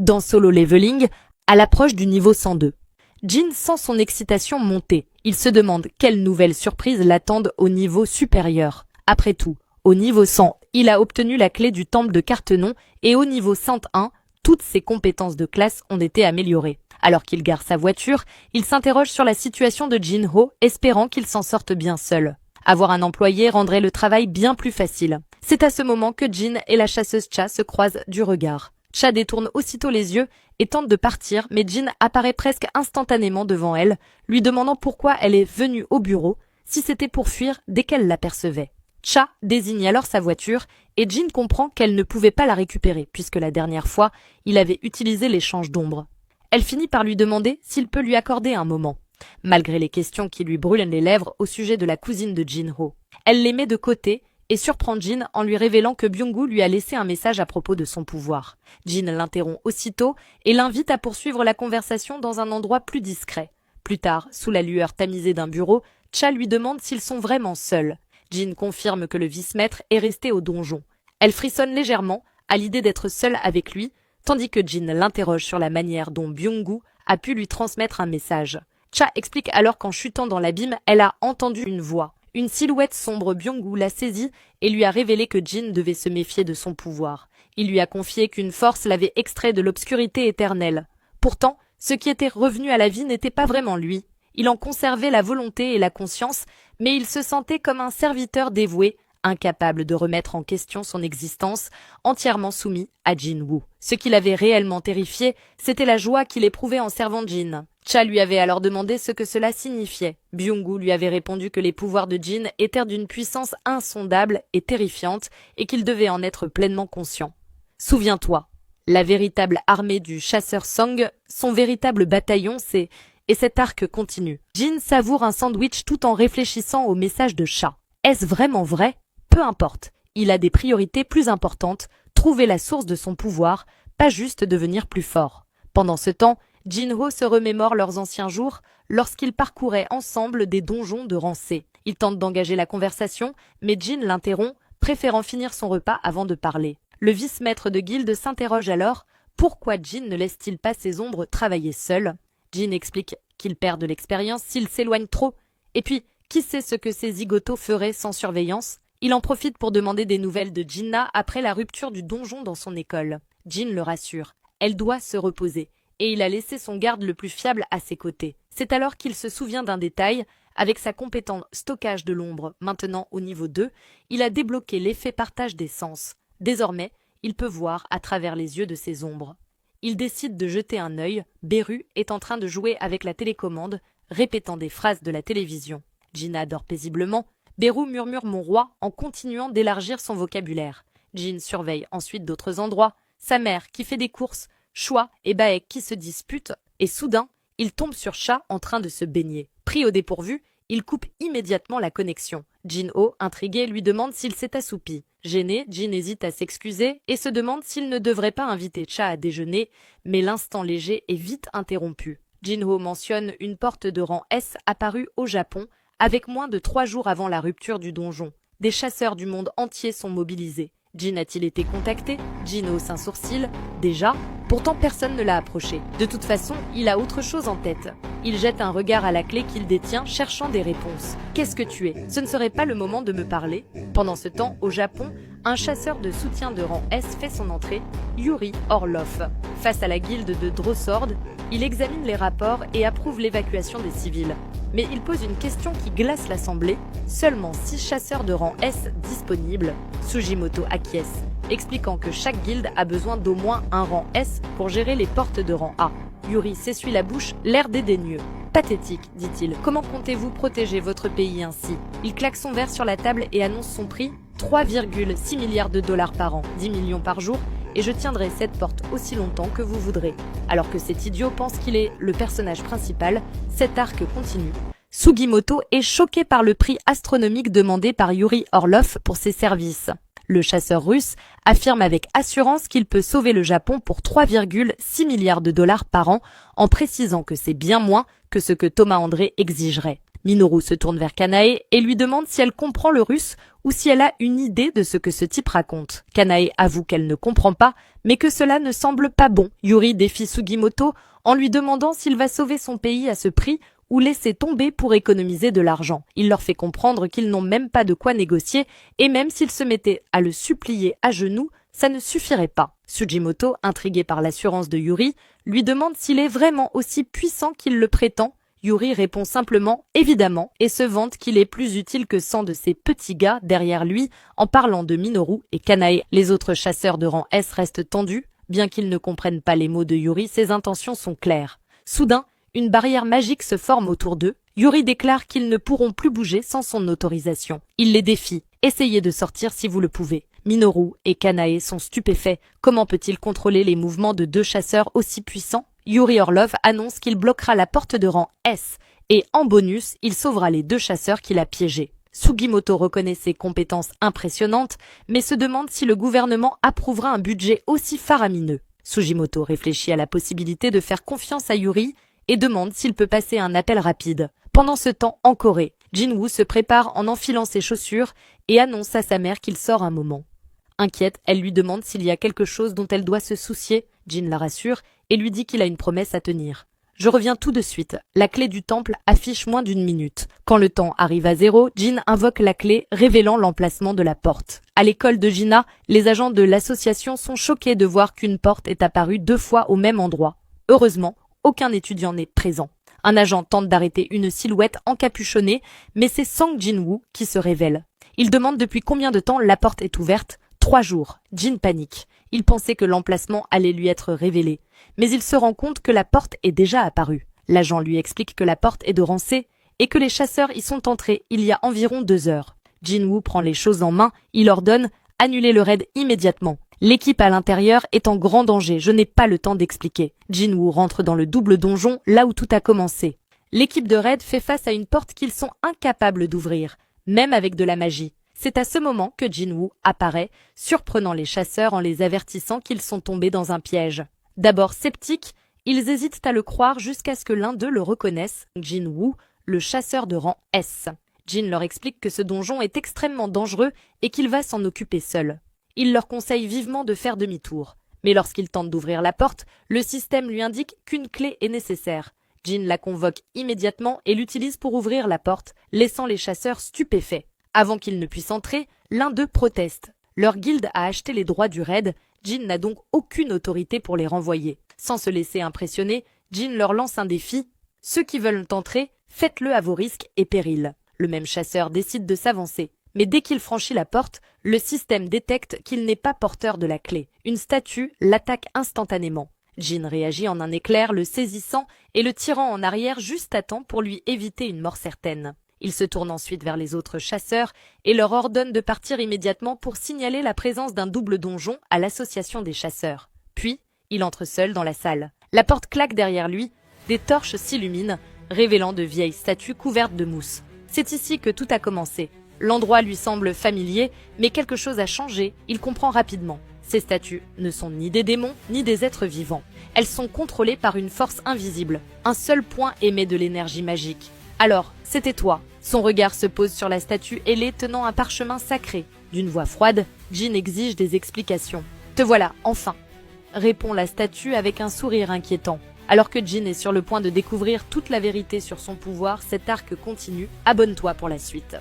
Dans Solo Leveling, à l'approche du niveau 102, Jin sent son excitation monter. Il se demande quelles nouvelles surprises l'attendent au niveau supérieur. Après tout, au niveau 100, il a obtenu la clé du temple de Cartenon et au niveau 101, toutes ses compétences de classe ont été améliorées. Alors qu'il gare sa voiture, il s'interroge sur la situation de Jin-ho, espérant qu'il s'en sorte bien seul. Avoir un employé rendrait le travail bien plus facile. C'est à ce moment que Jin et la chasseuse Cha se croisent du regard. Cha détourne aussitôt les yeux et tente de partir, mais Jin apparaît presque instantanément devant elle, lui demandant pourquoi elle est venue au bureau, si c'était pour fuir dès qu'elle l'apercevait. Cha désigne alors sa voiture et Jin comprend qu'elle ne pouvait pas la récupérer puisque la dernière fois, il avait utilisé l'échange d'ombre. Elle finit par lui demander s'il peut lui accorder un moment, malgré les questions qui lui brûlent les lèvres au sujet de la cousine de Jin-ho. Elle les met de côté et surprend Jin en lui révélant que Byung-gu lui a laissé un message à propos de son pouvoir. Jin l'interrompt aussitôt et l'invite à poursuivre la conversation dans un endroit plus discret. Plus tard, sous la lueur tamisée d'un bureau, Cha lui demande s'ils sont vraiment seuls. Jin confirme que le vice-maître est resté au donjon. Elle frissonne légèrement à l'idée d'être seule avec lui, tandis que Jin l'interroge sur la manière dont Byung-gu a pu lui transmettre un message. Cha explique alors qu'en chutant dans l'abîme, elle a entendu une voix. Une silhouette sombre Byung-gu l'a saisie et lui a révélé que Jin devait se méfier de son pouvoir. Il lui a confié qu'une force l'avait extrait de l'obscurité éternelle. Pourtant, ce qui était revenu à la vie n'était pas vraiment lui. Il en conservait la volonté et la conscience, mais il se sentait comme un serviteur dévoué, incapable de remettre en question son existence, entièrement soumis à Jin-woo. Ce qui l'avait réellement terrifié, c'était la joie qu'il éprouvait en servant Jin. Cha lui avait alors demandé ce que cela signifiait. Byung-gu lui avait répondu que les pouvoirs de Jin étaient d'une puissance insondable et terrifiante et qu'il devait en être pleinement conscient. Souviens-toi, la véritable armée du chasseur Song, son véritable bataillon, c'est... Et cet arc continue. Jin savoure un sandwich tout en réfléchissant au message de Cha. Est-ce vraiment vrai? Peu importe. Il a des priorités plus importantes, trouver la source de son pouvoir, pas juste devenir plus fort. Pendant ce temps, Jin-ho se remémore leurs anciens jours lorsqu'ils parcouraient ensemble des donjons de rang C. Il tente d'engager la conversation, mais Jin l'interrompt, préférant finir son repas avant de parler. Le vice-maître de guilde s'interroge alors, pourquoi Jin ne laisse-t-il pas ses ombres travailler seul? Jin explique qu'il perd de l'expérience s'il s'éloigne trop. Et puis, qui sait ce que ces zigotos feraient sans surveillance? Il en profite pour demander des nouvelles de Jinna après la rupture du donjon dans son école. Jin le rassure. Elle doit se reposer. Et il a laissé son garde le plus fiable à ses côtés. C'est alors qu'il se souvient d'un détail. Avec sa compétence stockage de l'ombre, maintenant au niveau 2, il a débloqué l'effet partage des sens. Désormais, il peut voir à travers les yeux de ses ombres. Il décide de jeter un œil. Beru est en train de jouer avec la télécommande, répétant des phrases de la télévision. Jinna dort paisiblement. Beru murmure mon roi en continuant d'élargir son vocabulaire. Jin surveille ensuite d'autres endroits. Sa mère qui fait des courses, Choi et Baek qui se disputent, et soudain, il tombe sur Cha en train de se baigner. Pris au dépourvu, il coupe immédiatement la connexion. Jin-ho, intrigué, lui demande s'il s'est assoupi. Gêné, Jin hésite à s'excuser et se demande s'il ne devrait pas inviter Cha à déjeuner, mais l'instant léger est vite interrompu. Jin-ho mentionne une porte de rang S apparue au Japon, avec moins de 3 jours avant la rupture du donjon. Des chasseurs du monde entier sont mobilisés. Jin a-t-il été contacté? Jin hausse un sourcil. Déjà? Pourtant personne ne l'a approché. De toute façon, il a autre chose en tête. Il jette un regard à la clé qu'il détient, cherchant des réponses. Qu'est-ce que tu es? Ce ne serait pas le moment de me parler? Pendant ce temps, au Japon, un chasseur de soutien de rang S fait son entrée, Yuri Orlov. Face à la guilde de Drossord, il examine les rapports et approuve l'évacuation des civils. Mais il pose une question qui glace l'assemblée. Seulement 6 chasseurs de rang S disponibles. Sugimoto acquiesce, expliquant que chaque guilde a besoin d'au moins un rang S pour gérer les portes de rang A. Yuri s'essuie la bouche, l'air dédaigneux. Pathétique, dit-il. Comment comptez-vous protéger votre pays ainsi? Il claque son verre sur la table et annonce son prix, 3,6 milliards de dollars par an, 10 millions par jour, et je tiendrai cette porte aussi longtemps que vous voudrez. Alors que cet idiot pense qu'il est le personnage principal, cet arc continue. Sugimoto est choqué par le prix astronomique demandé par Yuri Orlov pour ses services. Le chasseur russe affirme avec assurance qu'il peut sauver le Japon pour 3,6 milliards de dollars par an, en précisant que c'est bien moins que ce que Thomas André exigerait. Minoru se tourne vers Kanae et lui demande si elle comprend le russe ou si elle a une idée de ce que ce type raconte. Kanae avoue qu'elle ne comprend pas, mais que cela ne semble pas bon. Yuri défie Sugimoto en lui demandant s'il va sauver son pays à ce prix ou laisser tomber pour économiser de l'argent. Il leur fait comprendre qu'ils n'ont même pas de quoi négocier et même s'ils se mettaient à le supplier à genoux, ça ne suffirait pas. Sugimoto, intrigué par l'assurance de Yuri, lui demande s'il est vraiment aussi puissant qu'il le prétend. Yuri répond simplement « évidemment » et se vante qu'il est plus utile que 100 de ses petits gars derrière lui en parlant de Minoru et Kanae. Les autres chasseurs de rang S restent tendus. Bien qu'ils ne comprennent pas les mots de Yuri, ses intentions sont claires. Soudain, une barrière magique se forme autour d'eux. Yuri déclare qu'ils ne pourront plus bouger sans son autorisation. Il les défie. Essayez de sortir si vous le pouvez. Minoru et Kanae sont stupéfaits. Comment peut-il contrôler les mouvements de deux chasseurs aussi puissants? Yuri Orlov annonce qu'il bloquera la porte de rang S et, en bonus, il sauvera les deux chasseurs qu'il a piégés. Sugimoto reconnaît ses compétences impressionnantes, mais se demande si le gouvernement approuvera un budget aussi faramineux. Sugimoto réfléchit à la possibilité de faire confiance à Yuri et demande s'il peut passer un appel rapide. Pendant ce temps, en Corée, Jinwoo se prépare en enfilant ses chaussures et annonce à sa mère qu'il sort un moment. Inquiète, elle lui demande s'il y a quelque chose dont elle doit se soucier. Jin la rassure et lui dit qu'il a une promesse à tenir. Je reviens tout de suite. La clé du temple affiche moins d'1 minute. Quand le temps arrive à 0, Jin invoque la clé, révélant l'emplacement de la porte. À l'école de Gina, les agents de l'association sont choqués de voir qu'une porte est apparue 2 fois au même endroit. Heureusement, aucun étudiant n'est présent. Un agent tente d'arrêter une silhouette encapuchonnée, mais c'est Sang Jinwoo qui se révèle. Il demande depuis combien de temps la porte est ouverte. 3 jours. Jin panique. Il pensait que l'emplacement allait lui être révélé, mais il se rend compte que la porte est déjà apparue. L'agent lui explique que la porte est de rang C et que les chasseurs y sont entrés il y a environ 2 heures. Jinwoo prend les choses en main, il ordonne « Annulez le raid immédiatement ». L'équipe à l'intérieur est en grand danger, je n'ai pas le temps d'expliquer. Jinwoo rentre dans le double donjon, là où tout a commencé. L'équipe de raid fait face à une porte qu'ils sont incapables d'ouvrir, même avec de la magie. C'est à ce moment que Jinwoo apparaît, surprenant les chasseurs en les avertissant qu'ils sont tombés dans un piège. D'abord sceptiques, ils hésitent à le croire jusqu'à ce que l'un d'eux le reconnaisse, Jinwoo, le chasseur de rang S. Jin leur explique que ce donjon est extrêmement dangereux et qu'il va s'en occuper seul. Il leur conseille vivement de faire demi-tour. Mais lorsqu'il tente d'ouvrir la porte, le système lui indique qu'une clé est nécessaire. Jin la convoque immédiatement et l'utilise pour ouvrir la porte, laissant les chasseurs stupéfaits. Avant qu'ils ne puissent entrer, l'un d'eux proteste. Leur guilde a acheté les droits du raid, Jin n'a donc aucune autorité pour les renvoyer. Sans se laisser impressionner, Jin leur lance un défi. Ceux qui veulent entrer, faites-le à vos risques et périls. Le même chasseur décide de s'avancer. Mais dès qu'il franchit la porte, le système détecte qu'il n'est pas porteur de la clé. Une statue l'attaque instantanément. Jin réagit en un éclair, le saisissant et le tirant en arrière juste à temps pour lui éviter une mort certaine. Il se tourne ensuite vers les autres chasseurs et leur ordonne de partir immédiatement pour signaler la présence d'un double donjon à l'association des chasseurs. Puis, il entre seul dans la salle. La porte claque derrière lui, des torches s'illuminent, révélant de vieilles statues couvertes de mousse. C'est ici que tout a commencé. L'endroit lui semble familier, mais quelque chose a changé, il comprend rapidement. Ces statues ne sont ni des démons, ni des êtres vivants. Elles sont contrôlées par une force invisible. Un seul point émet de l'énergie magique. Alors, c'était toi. Son regard se pose sur la statue ailée tenant un parchemin sacré. D'une voix froide, Jin exige des explications. « Te voilà, enfin !» répond la statue avec un sourire inquiétant. Alors que Jin est sur le point de découvrir toute la vérité sur son pouvoir, cet arc continue. Abonne-toi pour la suite.